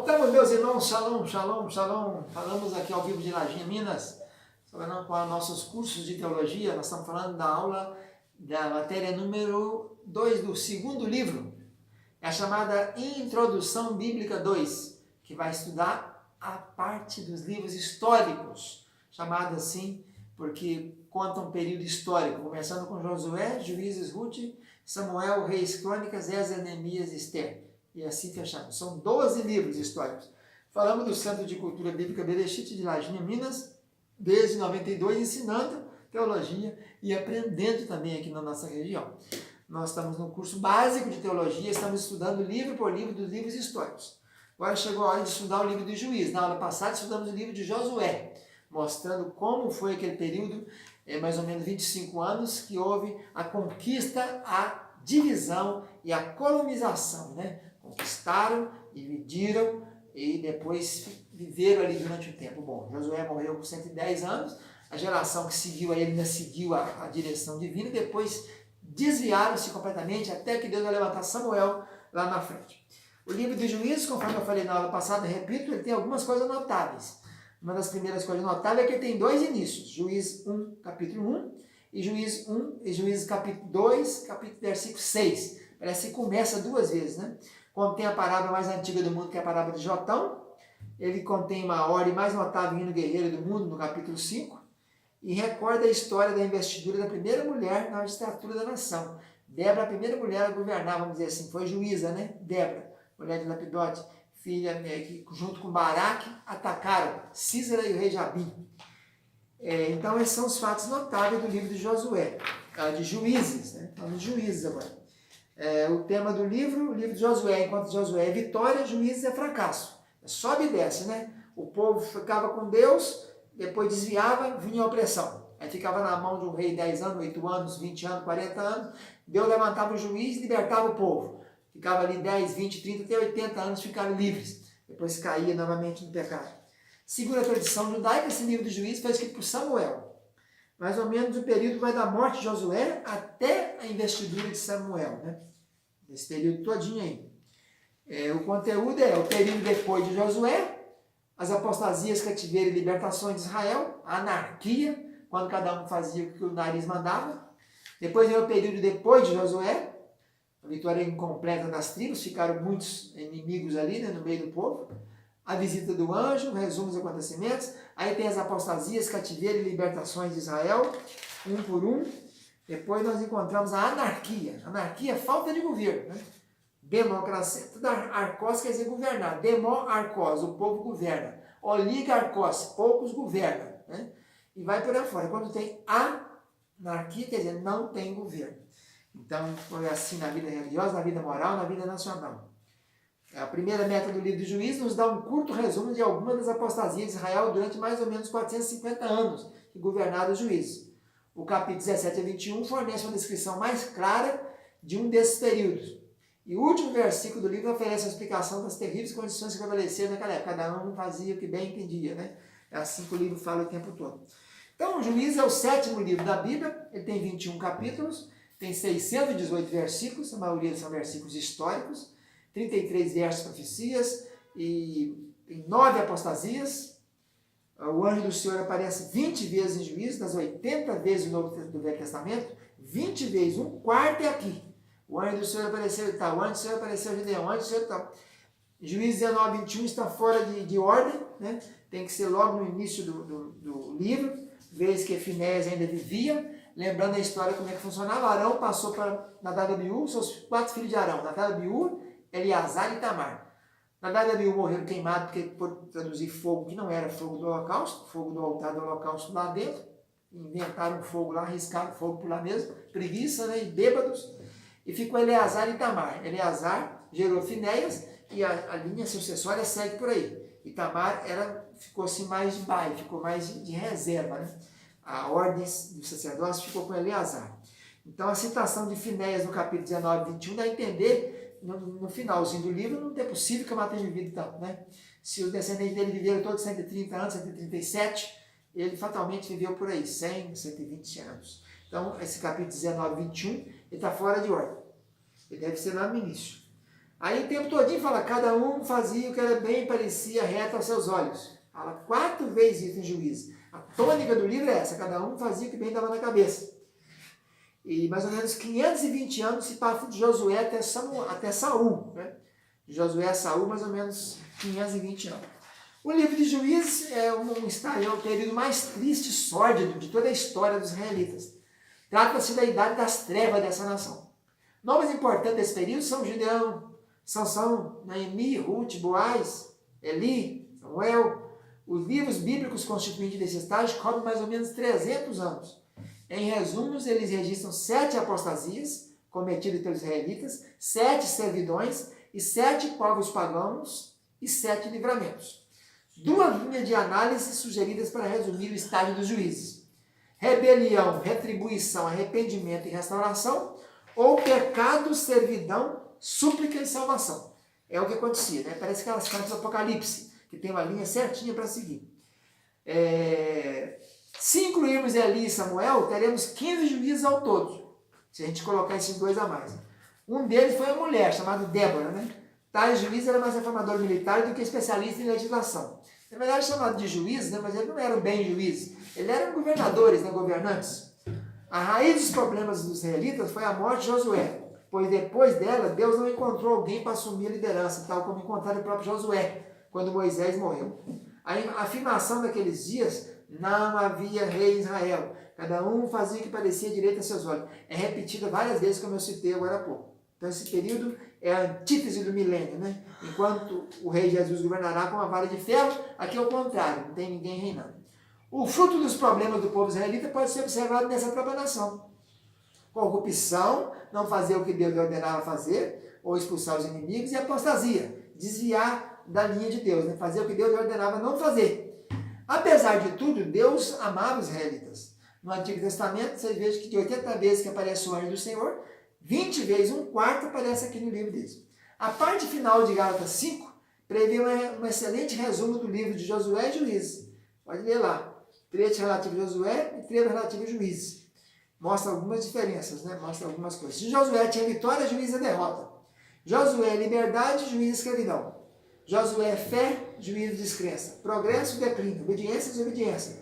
Voltamos, meus irmãos, shalom, shalom, shalom. Falamos aqui ao vivo de Lajinha, Minas, falando com os nossos cursos de teologia. Nós estamos falando da aula da matéria número 2 do segundo livro, é a chamada Introdução Bíblica 2, que vai estudar a parte dos livros históricos, chamada assim porque conta um período histórico, começando com Josué, Juízes, Ruth, Samuel, Reis, Crônicas, Esdras, Neemias e Esther. E assim fechamos. São 12 livros históricos. Falamos do Centro de Cultura Bíblica Bereshit de Lajinha, Minas, desde 92, ensinando teologia e aprendendo também aqui na nossa região. Nós estamos no curso básico de teologia, estamos estudando livro por livro dos livros históricos. Agora chegou a hora de estudar o livro de Juízes. Na aula passada estudamos o livro de Josué, mostrando como foi aquele período, mais ou menos 25 anos, que houve a conquista, a divisão e a colonização, né? Conquistaram, dividiram e depois viveram ali durante um tempo. Bom, Josué morreu com 110 anos, a geração que seguiu a ele ainda seguiu a direção divina, depois desviaram-se completamente até que Deus vai levantar Samuel lá na frente. O livro de Juízes, conforme eu falei na aula passada, repito, ele tem algumas coisas notáveis. Uma das primeiras coisas notáveis é que ele tem dois inícios, Juízes 1, capítulo 1, e Juízes 1, e Juízes capítulo 2, capítulo versículo 6. Parece que começa duas vezes, né? Contém a parábola mais antiga do mundo, que é a parábola de Jotão. Ele contém uma ordem mais notável hino guerreiro do mundo, no capítulo 5. E recorda a história da investidura da primeira mulher na magistratura da nação. Débora, a primeira mulher a governar, vamos dizer assim, foi juíza, né? Débora, mulher de Lapidote, filha que junto com Baraque atacaram Sísera e o rei Jabim. Então esses são os fatos notáveis do livro de Josué, de Juízes, né? Falando de Juízes agora. O tema do livro, o livro de Josué, enquanto Josué é vitória, Juízes é fracasso. Sobe e desce, né? O povo ficava com Deus, depois desviava, vinha a opressão. Aí ficava na mão de um rei 10 anos, 8 anos, 20 anos, 40 anos. Deus levantava o juiz e libertava o povo. Ficava ali 10, 20, 30, até 80 anos, ficaram livres. Depois caía novamente no pecado. Segundo a tradição judaica, esse livro de Juízes foi escrito por Samuel. Mais ou menos o período vai da morte de Josué até a investidura de Samuel, né? Esse período todinho aí. O conteúdo é o período depois de Josué, as apostasias, cativeiro e libertações de Israel, a anarquia, quando cada um fazia o que o nariz mandava. Depois vem o período depois de Josué, a vitória incompleta das tribos, ficaram muitos inimigos ali, né, no meio do povo. A visita do anjo, resumo dos acontecimentos. Aí tem as apostasias, cativeiro e libertações de Israel, um por um. Depois nós encontramos a anarquia. Anarquia é falta de governo, né? Democracia, tudo arcos quer dizer governar. Demo-arcos, o povo governa. Oligarcos, poucos governam, né? E vai por aí fora. Quando tem anarquia, quer dizer, não tem governo. Então, foi assim na vida religiosa, na vida moral, na vida nacional. A primeira meta do livro de Juízes nos dá um curto resumo de algumas das apostasias de Israel durante mais ou menos 450 anos que governaram os juízes. O capítulo 17 a 21 fornece uma descrição mais clara de um desses períodos. E o último versículo do livro oferece a explicação das terríveis condições que prevaleceram naquela época. Cada um fazia o que bem entendia, né? É assim que o livro fala o tempo todo. Então, o Juízes é o sétimo livro da Bíblia. Ele tem 21 capítulos, tem 618 versículos, a maioria são versículos históricos, 33 versos profecias e tem 9 apostasias. O anjo do Senhor aparece 20 vezes em Juízes, das 80 vezes do Velho Testamento, 20 vezes, um quarto é aqui. O anjo do Senhor apareceu e tal, o anjo do Senhor apareceu em Gideão, o anjo do Senhor e tal. Juízes 19, 21 está fora de ordem, né? Tem que ser logo no início do livro, vez que Finéias ainda vivia. Lembrando a história como é que funcionava, Arão passou para Nadab e Abiú, seus 4 filhos de Arão, Nadab e Abiú, Eleazar e Tamar. Nadab e Abiú morreram queimados, porque por traduzir fogo que não era fogo do holocausto, fogo do altar do holocausto lá dentro, inventaram um fogo lá, arriscaram fogo por lá mesmo, preguiça, né, e bêbados, e ficou Eleazar e Tamar. Eleazar gerou Finéias, e a linha sucessória segue por aí. E Tamar ficou assim mais de baixo, ficou mais de reserva, né? A ordem do sacerdócio ficou com Eleazar. Então a citação de Finéias no capítulo 19 e 21 dá a entender, no finalzinho do livro, não é possível que eu tenha vivido tanto, né? Se os descendentes dele viveram todos 130 anos, 137, ele fatalmente viveu por aí, 100, 120 anos. Então esse capítulo 19 e 21, ele está fora de ordem. Ele deve ser lá no início. Aí o tempo todinho fala, cada um fazia o que era bem, parecia reto aos seus olhos. Fala 4 vezes isso em Juízes. A tônica do livro é essa, cada um fazia o que bem dava na cabeça. E mais ou menos 520 anos se passa de Josué até Saul. Né? De Josué a Saul, mais ou menos 520 anos. O livro de Juízes é o período mais triste e sórdido de toda a história dos israelitas. Trata-se da idade das trevas dessa nação. Nomes importantes desse período são Gideão, Sansão, Naemi, Ruth, Boaz, Eli, Samuel. Os livros bíblicos constituintes desse estágio cobrem mais ou menos 300 anos. Em resumos, eles registram 7 apostasias cometidas pelos israelitas, 7 servidões e 7 povos pagãos e 7 livramentos. 2 linhas de análise sugeridas para resumir o estágio dos juízes. Rebelião, retribuição, arrependimento e restauração, ou pecado, servidão, súplica e salvação. É o que acontecia, né? Parece aquelas cartas do Apocalipse, que tem uma linha certinha para seguir. Se incluirmos Eli e Samuel, teremos 15 juízes ao todo, se a gente colocar esses 2 a mais. Um deles foi a mulher, chamada Débora, né? Tais juízes era mais reformador militar do que especialista em legislação. Na verdade, chamado de juízes, né? Mas eles não eram bem juízes, eles eram governadores, né? Governantes. A raiz dos problemas dos israelitas foi a morte de Josué, pois depois dela, Deus não encontrou alguém para assumir a liderança, tal como encontraram o próprio Josué, quando Moisés morreu. A afirmação daqueles dias, não havia rei em Israel, cada um fazia o que parecia direito a seus olhos, é repetida várias vezes, como eu citei agora há pouco. Então esse período é a antítese do milênio, né? Enquanto o rei Jesus governará com uma vara de ferro, aqui é o contrário, não tem ninguém reinando. O fruto dos problemas do povo israelita pode ser observado nessa própria nação. Corrupção, não fazer o que Deus ordenava fazer, ou expulsar os inimigos, e apostasia, desviar da linha de Deus, né? Fazer o que Deus ordenava não fazer. Apesar de tudo, Deus amava os israelitas. No Antigo Testamento, vocês vejam que de 80 vezes que aparece o anjo do Senhor, 20 vezes, 1/4 aparece aqui no livro deles. A parte final de Gálatas 5 prevê um excelente resumo do livro de Josué e Juízes. Pode ler lá. Trecho relativo a Josué e trecho relativo a Juízes. Mostra algumas diferenças, né? Mostra algumas coisas. Se Josué tinha vitória, Juízes é derrota. Josué é liberdade, Juízes é escravidão. Josué é fé, Juízes descrença. Progresso e declínio, obediência e desobediência.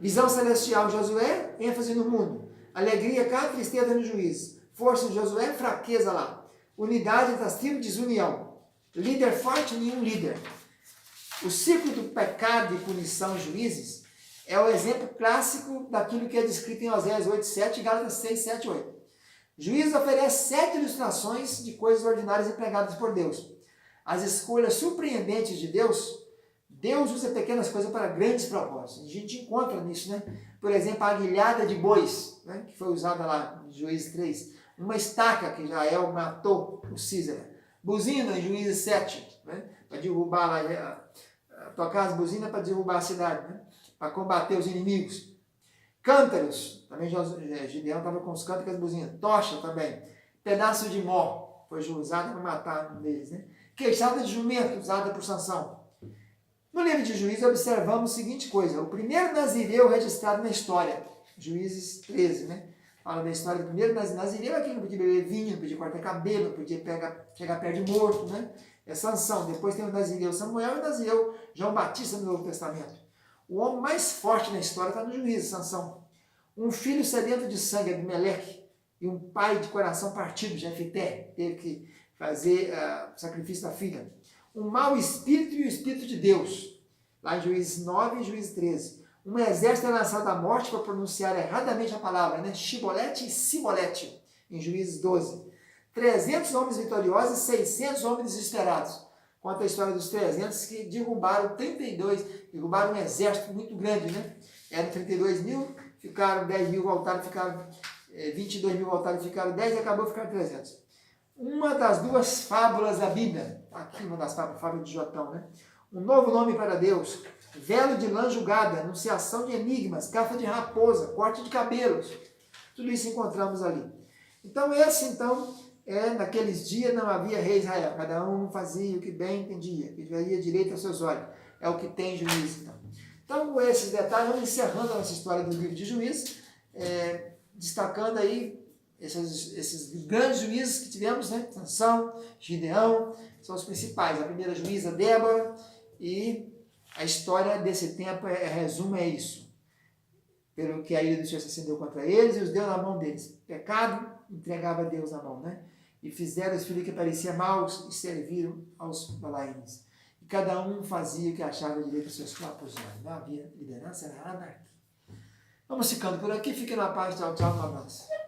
Visão celestial, Josué, ênfase no mundo. Alegria cá, tristeza no Juízes. Força de Josué, fraqueza lá. Unidade das tribos, desunião. Líder forte, nenhum líder. O ciclo do pecado e punição em Juízes é o exemplo clássico daquilo que é descrito em Oséias 8:7 e Gálatas 6:7-8. Juízes oferece 7 ilustrações de coisas ordinárias empregadas por Deus. As escolhas surpreendentes de Deus, Deus usa pequenas coisas para grandes propósitos. A gente encontra nisso, né? Por exemplo, a aguilhada de bois, né? Que foi usada lá em Juízes 3. Uma estaca que Jael matou o Císera. Buzina em Juízes 7, né? Para derrubar lá, tocar as buzinas para derrubar a cidade, né? Para combater os inimigos. Cântaros, também Gideão estava com os cântaros e as buzinas. Tocha também. Pedaço de mó, foi usado para matar um deles, né? Queixada de jumento, usada por Sansão. No livro de Juízes, observamos a seguinte coisa. O primeiro nazireu registrado na história, Juízes 13, né? Fala da história do primeiro nazireu, aquele que não podia beber vinho, não podia cortar cabelo, não podia chegar perto de morto, né? É Sansão. Depois tem o nazireu Samuel e o nazireu João Batista no Novo Testamento. O homem mais forte na história está no Juízes, Sansão. Um filho sedento de sangue, Abimeleque, e um pai de coração partido, Jefité, teve que fazer o sacrifício da filha. Um mau espírito e o espírito de Deus, lá em Juízes 9 e Juízes 13. Um exército é lançado à morte para pronunciar erradamente a palavra, né? Shibolete e Sibolete, em Juízes 12. 300 homens vitoriosos e 600 homens desesperados. Conta a história dos 300 que derrubaram derrubaram um exército muito grande, né? Eram 32 mil, ficaram 10 mil, voltaram, ficaram 22 mil, voltaram, ficaram 10 e acabou ficando 300. Uma das 2 fábulas da Bíblia, aqui uma das fábulas de Jotão, né? Um novo nome para Deus, velo de lã julgada, anunciação de enigmas, caça de raposa, corte de cabelos. Tudo isso encontramos ali. Então, naqueles dias não havia rei Israel, cada um fazia o que bem entendia, que veria direito aos seus olhos. É o que tem Juízes. Então, com esses detalhes, vamos encerrando a nossa história do livro de Juízes, destacando aí esses grandes juízes que tivemos, né? Sansão, Gideão, são os principais. A primeira juíza, Débora, e a história desse tempo, resumo, é isso. Pelo que a ira do Senhor se acendeu contra eles e os deu na mão deles. Pecado, entregava Deus na mão, né? E fizeram os filhos que pareciam maus e serviram aos balaíns. E cada um fazia o que achava direito aos seus próprios olhos. Não havia liderança, era anarquia. Vamos ficando por aqui. Fiquem na paz. Tchau, tchau. Um abraço.